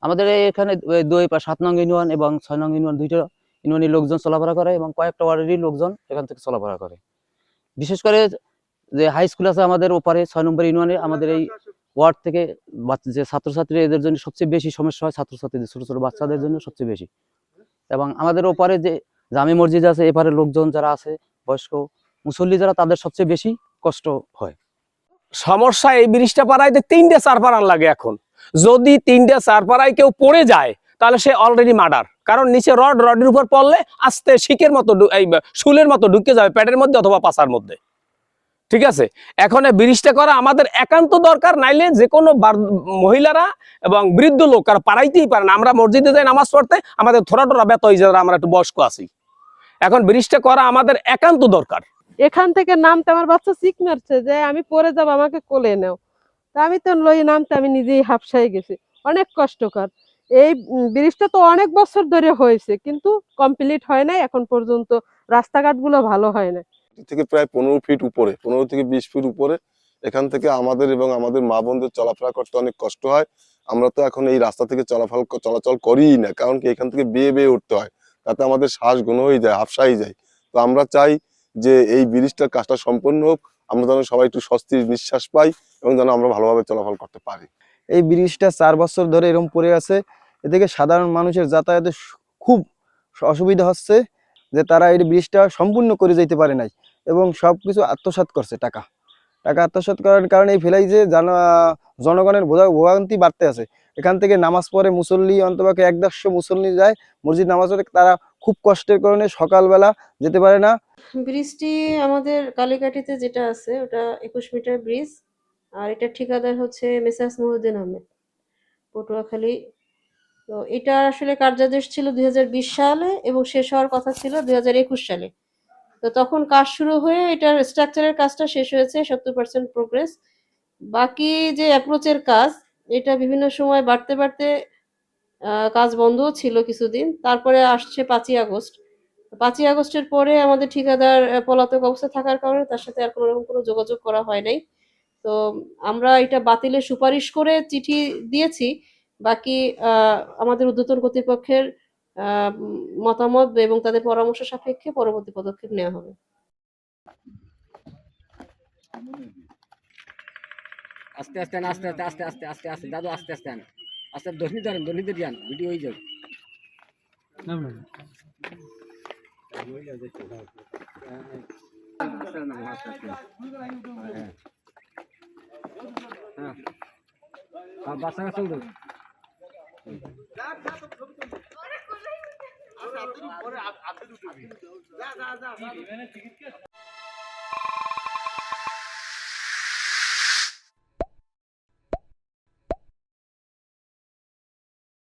আমাদের এখানে 7 নং ইউনিয়ন এবং 6 নং ইউনিয়ন, দুইটা ইউনিয়নের লোকজন চলাফেরা করে এবং কয়েকটা ওয়ার্ডেরই লোকজন এখান থেকে চলাফেরা করে। বিশেষ করে যে হাই স্কুল আছে আমাদের ওপারে 6 নম্বর ইউনিয়নে, আমাদের এই ওয়ার্ড থেকে যে ছাত্রছাত্রী, এদের জন্য সবচেয়ে বেশি সমস্যা হয়, ছাত্রছাত্রীদের, ছোট ছোট বাচ্চাদের জন্য সবচেয়ে বেশি। এবং আমাদের ওপারে যে জামে মসজিদ আছে, এপারে লোকজন যারা আছে, বয়স্ক মুসল্লি যারা, তাদের সবচেয়ে বেশি কষ্ট হয়। সমস্যা এই ব্রিজটা পাড়াইতে 3টে 4 পাড়ার লাগে। এখন যদি 3টে 4 পাড়ায় কেউ পড়ে যায় তাহলে সে অলরেডি মার্ডার, কারণ নিচে রডের উপর পড়লে আস্তে শিকের মতো এই শুলের মতো ঢুকে যাবে পেটের মধ্যে অথবা পাছার মধ্যে। ঠিক আছে, এখন এই ব্রিজটা করা আমাদের একান্ত দরকার, নাইলে যে কোনো মহিলারা এবং বৃদ্ধ লোক আর পাড়াইতেই পারে না। আমরা মসজিদে যাই নামাজ পড়তে, আমাদের থোড়া টোরা ব্যথা হয়ে যায়, আমরা একটু বয়স্ক আছি। এখন ব্রিজটা করা আমাদের একান্ত দরকার। এখান থেকে নামতে আমার বাচ্চা চিক মারছে যে আমি পড়ে যাব, আমাকে কোলে নাও। তা আমি তো লই নামতে আমি নিজেই হাফসাই গেছি, অনেক কষ্টকর। এই ব্রিজটা তো অনেক বছর ধরে হয়েছে, কিন্তু কমপ্লিট হয় নাই এখন পর্যন্ত, রাস্তাঘাট গুলো ভালো হয় না। থেকে প্রায় 15 ফিট উপরে, 15 থেকে 20 ফিট উপরে। এখান থেকে আমাদের এবং আমাদের মা বোনদের চলাফেরা করতে অনেক কষ্ট হয়। আমরা তো এখন এই রাস্তা থেকে চলাচল করিই না, কারণ কি এখান থেকে বেয়ে বেয়ে উঠতে হয়, তাতে আমাদের শ্বাস ঘন হয়ে যায়, হাফসাই যায়। তো আমরা চাই যে এই ব্রিজটার কাজটা সম্পন্ন হোক, আমরা যেন সবাই একটু স্বস্তির নিঃশ্বাস পাই এবং যেন আমরা ভালোভাবে চলাফল করতে পারি। এই ব্রিজটা 4 বছর ধরে এরকম পড়ে আছে, এদিকে সাধারণ মানুষের যাতায়াতে খুব অসুবিধা হচ্ছে, যে তারা এই ব্রিজটা সম্পূর্ণ করে যেতে পারে নাই এবং সবকিছু আত্মসাৎ করছে। টাকা আত্মসাৎ করার কারণে এই ফেলাই যে জনগণের ভোগান্তি বাড়তে আছে। এখান থেকে নামাজ পড়ে মুসল্লি, অন্তপক্ষে 1-150 মুসল্লি যায় মসজিদ নামাজ পড়ে, তারা খুব কষ্টের কারণে সকালবেলা যেতে পারে না। ব্রিজটি আমাদের কালীকাঠিতে যেটা আছে ওটা 21 মিটার ব্রিজ, আর এটা ঠিকাদার হচ্ছে মেসার্স মহিউদ্দিন আহমেদ, পটুয়াখালী। তো এটা আসলে কার্যাদেশ ছিল 2020 সালে এবং শেষ হওয়ার কথা ছিল 2021 সালে। তো তখন কাজ শুরু হয়ে এটার স্ট্রাকচারের কাজটা শেষ হয়েছে, 70% প্রোগ্রেস। বাকি যে অ্যাপ্রোচের কাজ, এটা বিভিন্ন সময় বাড়তে বাড়তে কাজ বন্ধও ছিল কিছুদিন। তারপরে আসছে 5ই আগস্ট। 5ই আগস্টের পরে আমাদের ঠিকাদার পলাতক অবস্থায় থাকার কারণে তার সাথে আর কোনো রকম কোনো যোগাযোগ করা হয় নাই। তো আমরা এটা বাতিলের সুপারিশ করে চিঠি দিয়েছি। বাকি আমাদের ঊর্ধ্বতন কর্তৃপক্ষের মতামত এবং তাদের পরামর্শ সাপেক্ষে পরবর্তী পদক্ষেপ নেওয়া হবে। আস্তে আস্তে আস্তে আস্তে আস্তে আস্তে আস্তে আস্তে দাদু, আস্তে আস্তে আস্তে দর্শনী ধরেন, দর্শনীতে যান, ভিডিও হয়ে যাবে। বাচ্চা চলতো